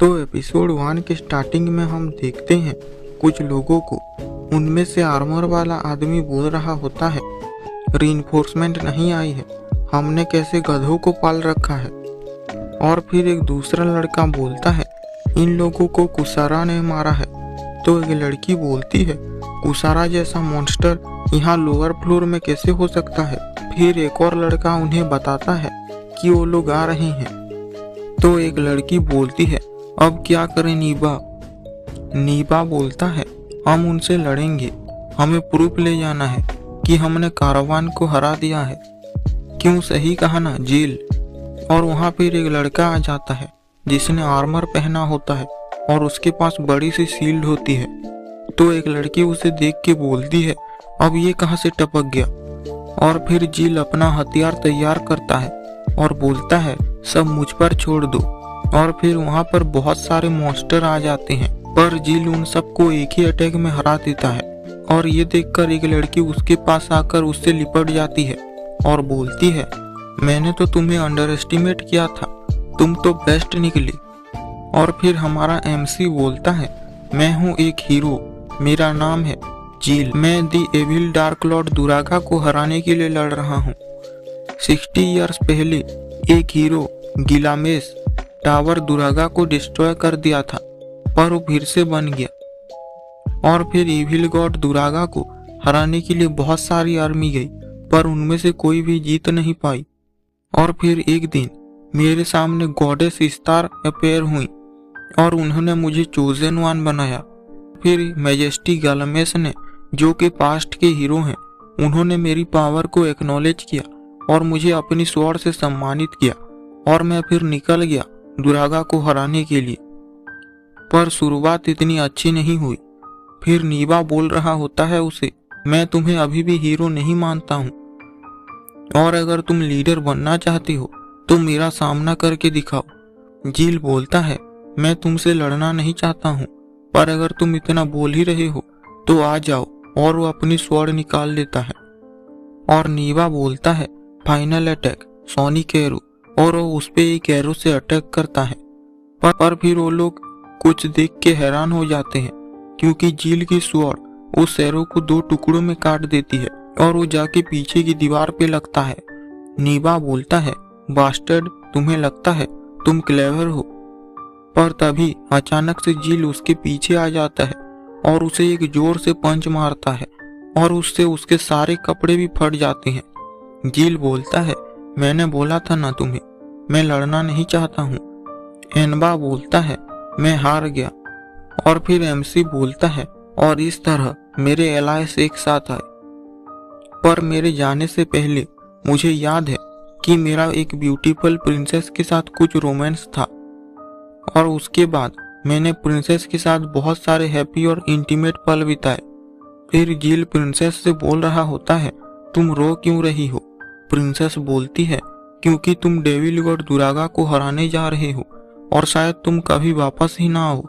तो एपिसोड 1 के स्टार्टिंग में हम देखते हैं कुछ लोगों को। उनमें से आर्मर वाला आदमी बोल रहा होता है, रीइंफोर्समेंट नहीं आई है, हमने कैसे गधों को पाल रखा है। और फिर एक दूसरा लड़का बोलता है, इन लोगों को कुसारा ने मारा है। तो एक लड़की बोलती है, कुसारा जैसा मॉन्स्टर यहाँ लोअर फ्लोर में कैसे हो सकता है। फिर एक और लड़का उन्हें बताता है कि वो लोग आ रहे हैं। तो एक लड़की बोलती है, अब क्या करें नीबा। नीबा बोलता है, हम उनसे लड़ेंगे, हमें प्रूफ ले जाना है कि हमने कारवान को हरा दिया है। क्यों, सही कहा ना, जेल। और वहाँ फिर एक लड़का आ जाता है जिसने आर्मर पहना होता है और उसके पास बड़ी सी शील्ड होती है। तो एक लड़की उसे देख के बोलती है, अब ये कहाँ से टपक गया। और फिर जील अपना हथियार तैयार करता है और बोलता है, सब मुझ पर छोड़ दो। और फिर वहाँ पर बहुत सारे मॉन्स्टर आ जाते हैं, पर जील उन सबको एक ही अटैक में हरा देता है। और ये देखकर एक लड़की उसके पास आकर उससे लिपट जाती है और बोलती है, मैंने तो तुम्हें अंडर एस्टिमेट किया था, तुम तो बेस्ट निकली। और फिर हमारा एमसी बोलता है, मैं हूँ एक हीरो, मेरा नाम है जील, मैं दी एविल डार्क लॉर्ड दुरागा को हराने के लिए लड़ रहा हूँ। 60 ईयर्स पहले एक हीरो गिलामेस टावर दुरागा को डिस्ट्रॉय कर दिया था, पर वो फिर से बन गया। और फिर इविल गॉड दुरागा को हराने के लिए बहुत सारी आर्मी गई, पर उनमें से कोई भी जीत नहीं पाई। और फिर एक दिन मेरे सामने गॉडेस स्टार अपेयर हुई और उन्होंने मुझे चोजन वन बनाया। फिर मैजेस्टी गलमेस ने, जो कि पास्ट के हीरो हैं, उन्होंने मेरी पावर को एक्नॉलेज किया और मुझे अपनी स्वॉर्ड से सम्मानित किया। और मैं फिर निकल गया दुरागा को हराने के लिए, पर शुरुआत इतनी अच्छी नहीं हुई। फिर नीबा बोल रहा होता है उसे, मैं तुम्हें अभी भी हीरो नहीं मानता हूँ, और अगर तुम लीडर बनना चाहती हो तो मेरा सामना करके दिखाओ। जील बोलता है, मैं तुमसे लड़ना नहीं चाहता हूँ, पर अगर तुम इतना बोल ही रहे हो तो आ जाओ। और वो अपनी स्वॉर्ड निकाल लेता है और नीबा बोलता है, फाइनल अटैक सोनिक एरो, और वो उस पे एक एरो से अटैक करता है। पर फिर वो लोग कुछ देख के हैरान हो जाते हैं, क्योंकि जील की स्वॉर्ड उस एरो को 2 टुकड़ों में काट देती है और वो जाके पीछे की दीवार पे लगता है। नीबा बोलता है, बास्टर्ड, तुम्हें लगता है तुम क्लेवर हो। पर तभी अचानक से जील उसके पीछे आ जाता है और उसे एक जोर से पंच मारता है और उससे उसके सारे कपड़े भी फट जाते हैं। जील बोलता है, मैंने बोला था ना तुम्हें, मैं लड़ना नहीं चाहता हूँ। एनबा बोलता है, मैं हार गया। और फिर एमसी बोलता है, और इस तरह मेरे एलायंस एक साथ आए। पर मेरे जाने से पहले मुझे याद है कि मेरा एक ब्यूटीफुल प्रिंसेस के साथ कुछ रोमांस था, और उसके बाद मैंने प्रिंसेस के साथ बहुत सारे हैप्पी और इंटीमेट पल बिताए। फिर जील प्रिंसेस से बोल रहा होता है, तुम रो क्यों रही हो। प्रिंसेस बोलती है, क्योंकि तुम डेविल गॉड दुरागा को हराने जा रहे हो और शायद तुम कभी वापस ही ना आओ।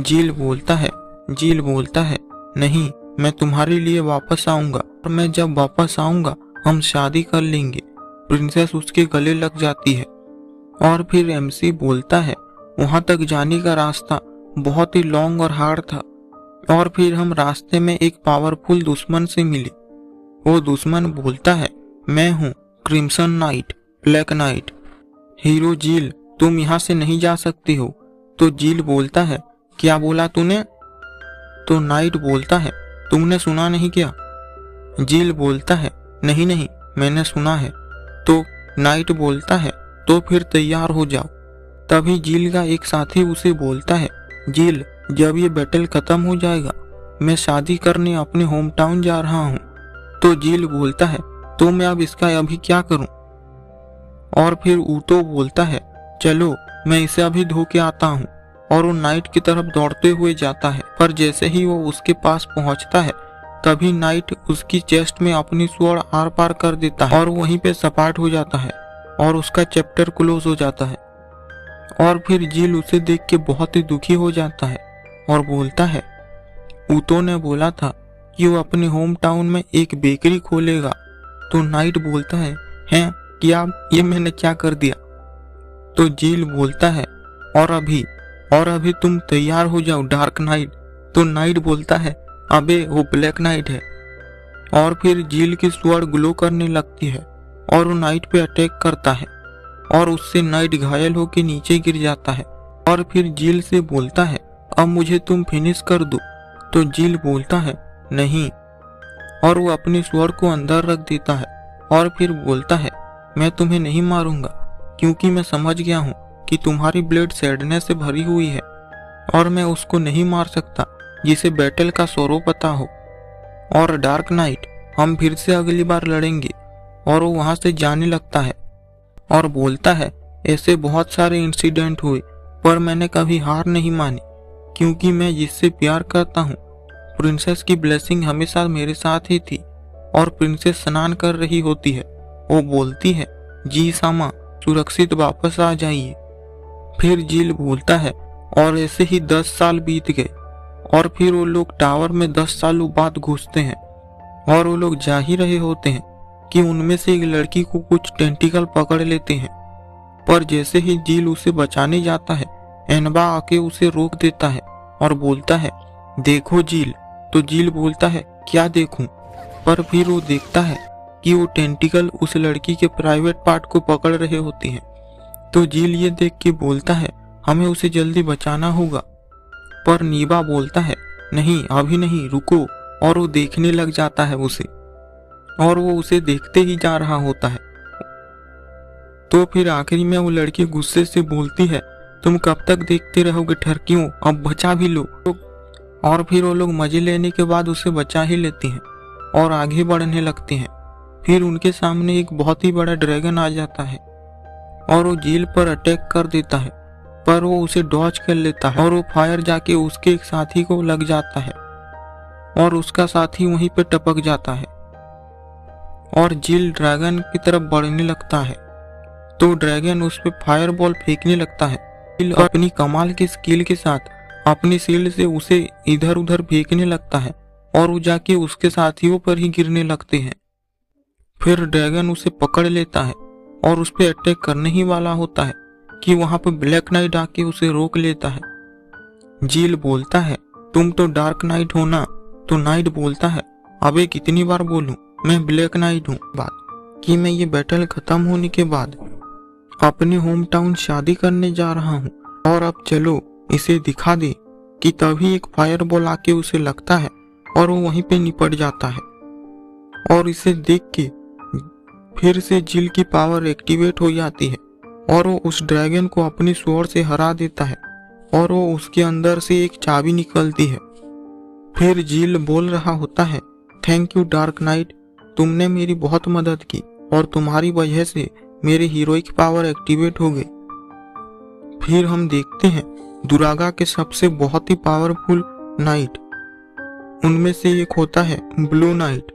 जील बोलता है, नहीं, मैं तुम्हारे लिए वापस आऊंगा, और मैं जब वापस आऊंगा हम शादी कर लेंगे। प्रिंसेस उसके गले लग जाती है। और फिर एमसी बोलता है, वहां तक जाने का रास्ता बहुत ही लॉन्ग और हार्ड था, और फिर हम रास्ते में एक पावरफुल दुश्मन से मिले। वो दुश्मन बोलता है, मैं हूँ crimson knight, black knight. Hero जील, तुम यहाँ से नहीं जा सकती हो। तो जील बोलता है, क्या बोला तूने। तो नाइट बोलता है, तुमने सुना नहीं क्या। जील बोलता है, नहीं नहीं, मैंने सुना है। तो नाइट बोलता है, तो फिर तैयार हो जाओ। तभी जील का एक साथी उसे बोलता है, जील, जब ये बैटल खत्म हो जाएगा मैं शादी करने अपने होम टाउन जा रहा हूँ। तो जील बोलता है, तो मैं अब इसका अभी क्या करूँ। और फिर ऊतो बोलता है, चलो मैं इसे अभी धो के आता हूँ। और वो नाइट की तरफ दौड़ते हुए जाता है, पर जैसे ही वो उसके पास पहुँचता है तभी नाइट उसकी चेस्ट में अपनी स्वॉर्ड आर पार कर देता है और वहीं पे सपाट हो जाता है और उसका चैप्टर क्लोज हो जाता है। और फिर जील उसे देख के बहुत ही दुखी हो जाता है और बोलता है, ऊतो ने बोला था कि वो अपने होम टाउन में एक बेकरी खोलेगा। तो नाइट बोलता है, हैं क्या, ये मैंने क्या कर दिया। तो जील बोलता है, और अभी और अभी तुम तैयार हो जाओ डार्क नाइट। तो नाइट बोलता है अबे वो ब्लैक नाइट है। और फिर जिल की स्वॉर्ड ग्लो करने लगती है और वो नाइट पे अटैक करता है और उससे नाइट घायल होकर नीचे गिर जाता है। और फिर जिल से बोलता है अब मुझे तुम फिनिश कर दो। तो जिल बोलता है नहीं, और वो अपनी स्वॉर्ड को अंदर रख देता है और फिर बोलता है मैं तुम्हें नहीं मारूंगा क्योंकि मैं समझ गया हूँ कि तुम्हारी ब्लेड सैडनेस से भरी हुई है और मैं उसको नहीं मार सकता जिसे बैटल का स्वरूप पता हो। और डार्क नाइट हम फिर से अगली बार लड़ेंगे। और वो वहां से जाने लगता है और बोलता है ऐसे बहुत सारे इंसिडेंट हुए पर मैंने कभी हार नहीं मानी क्योंकि मैं जिससे प्यार करता हूँ प्रिंसेस की ब्लेसिंग हमेशा मेरे साथ ही थी। और प्रिंसेस स्नान कर रही होती है। वो बोलती है जी सामा सुरक्षित वापस आ जाइए। फिर जिल बोलता है और ऐसे ही 10 साल बीत गए। और फिर वो लोग टावर में 10 सालों बाद घुसते हैं और वो लोग जा ही रहे होते हैं कि उनमें से एक लड़की को कुछ टेंटिकल पकड़ लेते हैं। पर जैसे ही जिल उसे बचाने जाता है एनबा आके उसे रोक देता है और बोलता है देखो जिल। तो जिल बोलता है क्या देखूं? पर फिर वो देखता है कि वो टेंटिकल उस लड़की के प्राइवेट पार्ट को पकड़ रहे होते हैं। तो जिल ये देख के बोलता है हमें उसे जल्दी बचाना होगा। पर नीबा बोलता है नहीं अभी नहीं रुको, और वो देखने लग जाता है उसे, और वो उसे देखते ही जा रहा होता है। तो फिर आखिरी में वो लड़की गुस्से से बोलती है तुम कब तक देखते रहोगे ठरकियों, अब बचा भी लो। और फिर वो लोग मजे लेने के बाद उसे बचा ही लेते हैं और आगे बढ़ने लगते हैं। फिर उनके सामने एक बहुत ही बड़ा ड्रैगन आ जाता है और वो जिल पर अटैक कर देता है, पर वो उसे डॉज कर लेता है और वो फायर जाके उसके एक साथी को लग जाता है और उसका साथी वहीं पे टपक जाता है और जिल ड्रैगन की तरफ बढ़ने लगता है। तो ड्रैगन उस पे फायर बॉल फेंकने लगता है। जिल अपनी कमाल की स्किल के साथ अपनी शील्ड से उसे इधर उधर फेंकने लगता है और वो जाके उसके साथियों पर ही गिरने लगते हैं। फिर ड्रैगन उसे पकड़ लेता है और उस पे अटैक करने ही वाला होता है कि वहां पर ब्लैक नाइट आके उसे रोक लेता है। जिल बोलता है तुम तो डार्क नाइट हो ना? तो नाइट बोलता है अबे कितनी बार बोलूं मैं ब्लैक नाइट हूँ। बात कि मैं ये बैटल खत्म होने के बाद अपने होम टाउन शादी करने जा रहा हूँ और अब चलो इसे दिखा दे। कि तभी एक फायर बॉल आके उसे लगता है और वो वहीं पे निपट जाता है। और इसे देख के फिर से जिल की पावर एक्टिवेट हो जाती है और वो उस ड्रैगन को अपनी स्वॉर्ड से हरा देता है और वो उसके अंदर से एक चाबी निकलती है। फिर जिल बोल रहा होता है थैंक यू डार्क नाइट, तुमने मेरी बहुत मदद की और तुम्हारी वजह से मेरी हीरोइक पावर एक्टिवेट हो गई। फिर हम देखते हैं दुरागा के सबसे बहुत ही पावरफुल नाइट, उनमें से एक होता है blue night,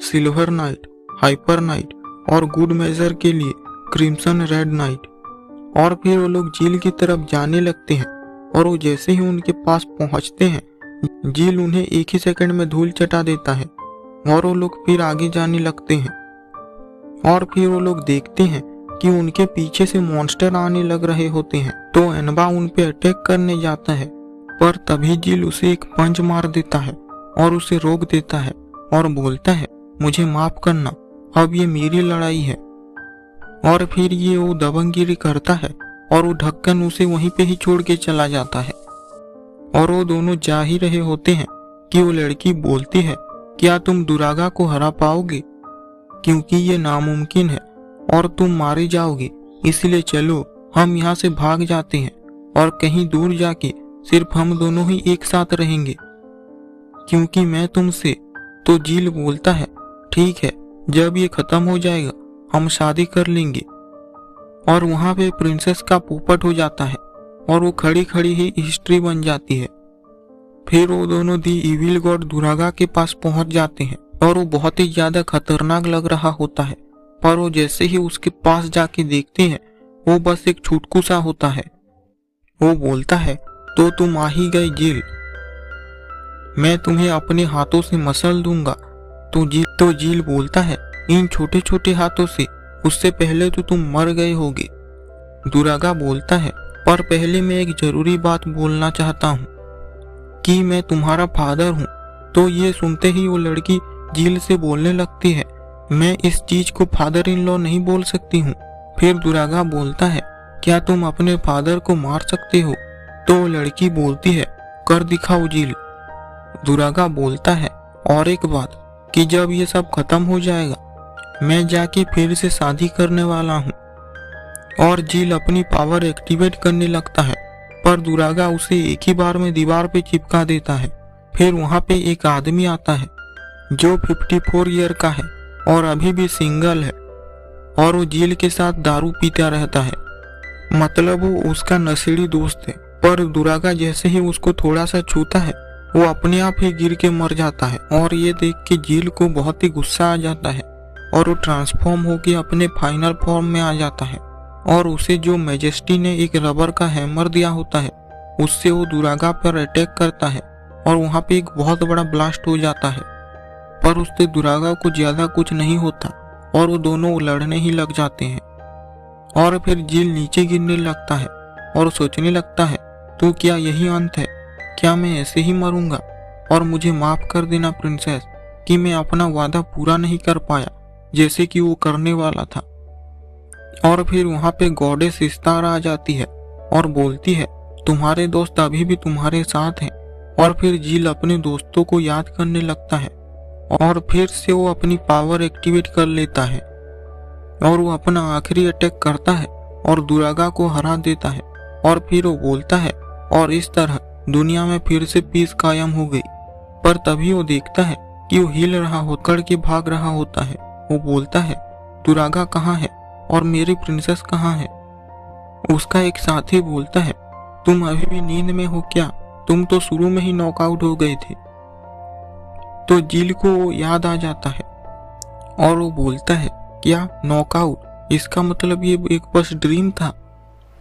silver night, hyper night और गुड मेजर के लिए क्रिम्सन रेड नाइट। और फिर वो लोग जिल की तरफ जाने लगते हैं और वो जैसे ही उनके पास पहुंचते हैं जिल उन्हें एक ही सेकंड में धूल चटा देता है और वो लोग फिर आगे जाने लगते हैं। और फिर वो लोग देखते हैं कि उनके पीछे से मॉन्स्टर आने लग रहे होते हैं। तो एनबा उन पे अटैक करने जाता है पर तभी जिल उसे एक पंच मार देता है और उसे रोक देता है और बोलता है मुझे माफ करना, अब ये मेरी लड़ाई है। और फिर ये वो दबंगगिरी करता है और वो ढक्कन उसे वहीं पे ही छोड़ के चला जाता है। और वो दोनों जा ही रहे होते हैं कि वो लड़की बोलती है क्या तुम दुरागा को हरा पाओगे? क्योंकि ये नामुमकिन है और तुम मारे जाओगे, इसलिए चलो हम यहाँ से भाग जाते हैं और कहीं दूर जाके सिर्फ हम दोनों ही एक साथ रहेंगे क्योंकि मैं तुमसे। तो जिल बोलता है ठीक है, जब ये खत्म हो जाएगा हम शादी कर लेंगे। और वहां पे प्रिंसेस का पोपट हो जाता है और वो खड़ी खड़ी ही हिस्ट्री बन जाती है। फिर वो दोनों दी इविल गॉड दुरागा के पास पहुंच जाते हैं और वो बहुत ही ज्यादा खतरनाक लग रहा होता है। पर वो जैसे ही उसके पास जाके देखते हैं वो बस एक छुटकू सा होता है। वो बोलता है तो तुम आ ही गए जिल, मैं तुम्हें अपने हाथों से मसल दूंगा। तो जिल बोलता है इन छोटे छोटे हाथों से, उससे पहले तो तुम मर गए होगे। दुरागा बोलता है पर पहले मैं एक जरूरी बात बोलना चाहता हूँ कि मैं तुम्हारा फादर हूँ। तो ये सुनते ही वो लड़की झील से बोलने लगती है, मैं इस चीज को फादर इन लॉ नहीं बोल सकती हूँ। फिर दुरागा बोलता है, क्या तुम अपने फादर को मार सकते हो? तो वो लड़की बोलती है, कर दिखाओ झील। दुरागा बोलता है, और एक बात कि जब ये सब खत्म हो जाएगा मैं जाके फिर से शादी करने वाला हूँ। और झील अपनी पावर एक्टिवेट करने लगता है, पर दुरागा उसे एक ही बार में दीवार पे चिपका देता है। फिर वहाँ पे एक आदमी आता है जो 54 ईयर का है और अभी भी सिंगल है, और वो झील के साथ दारू पीता रहता है। मतलब वो उसका नशेड़ी दोस्त है। पर दुरागा जैसे ही उसको थोड़ा सा छूता है वो अपने आप ही गिर के मर जाता है। और ये देख के झील को बहुत ही गुस्सा आ जाता है और वो ट्रांसफॉर्म होकर अपने फाइनल फॉर्म में आ जाता है। और उसे जो मैजेस्टी ने एक रबर का हैमर दिया होता है उससे वो दुरागा पर अटैक करता है और वहाँ पे एक बहुत बड़ा ब्लास्ट हो जाता है। पर उससे दुरागा को ज्यादा कुछ नहीं होता और वो दोनों लड़ने ही लग जाते हैं। और फिर झील नीचे गिरने लगता है और सोचने लगता है, तो क्या यही अंत है? क्या मैं ऐसे ही मरूंगा? और मुझे माफ कर देना प्रिंसेस कि मैं अपना वादा पूरा नहीं कर पाया जैसे कि वो करने वाला था। और फिर वहाँ पे गॉडेस स्टार आ जाती है और बोलती है, तुम्हारे दोस्त अभी भी तुम्हारे साथ हैं। और फिर झील अपने दोस्तों को याद करने लगता है और फिर से वो अपनी पावर एक्टिवेट कर लेता है और वो अपना आखिरी अटैक करता है और दुरागा को हरा देता है। और फिर वो बोलता है, और इस तरह दुनिया में फिर से पीस कायम हो गई। पर तभी वो देखता है कि वो हिल रहा होकर के भाग रहा होता है। वो बोलता है, दुरागा कहाँ है और मेरी प्रिंसेस कहाँ है? उसका एक साथी बोलता है, तुम अभी भी नींद में हो क्या? तुम तो शुरू में ही नॉकआउट हो गए थे। तो झील को वो याद आ जाता है और वो बोलता है, क्या नॉकआउट? इसका मतलब ये एक बस ड्रीम था।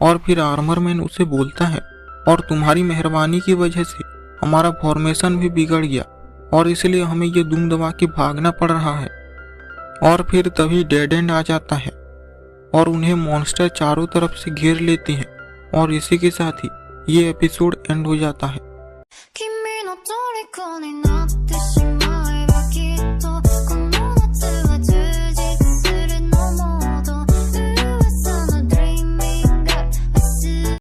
और फिर आर्मरमैन उसे बोलता है, और तुम्हारी मेहरबानी की वजह से हमारा फॉर्मेशन भी बिगड़ गया और इसलिए हमें ये दुम दबा के भागना पड़ रहा है। और फिर तभी डेड एंड आ जाता है और उन्हें मॉन्स्टर चारों तरफ से घेर लेते हैं और इसी के साथ ही ये एपिसोड एंड हो जाता है।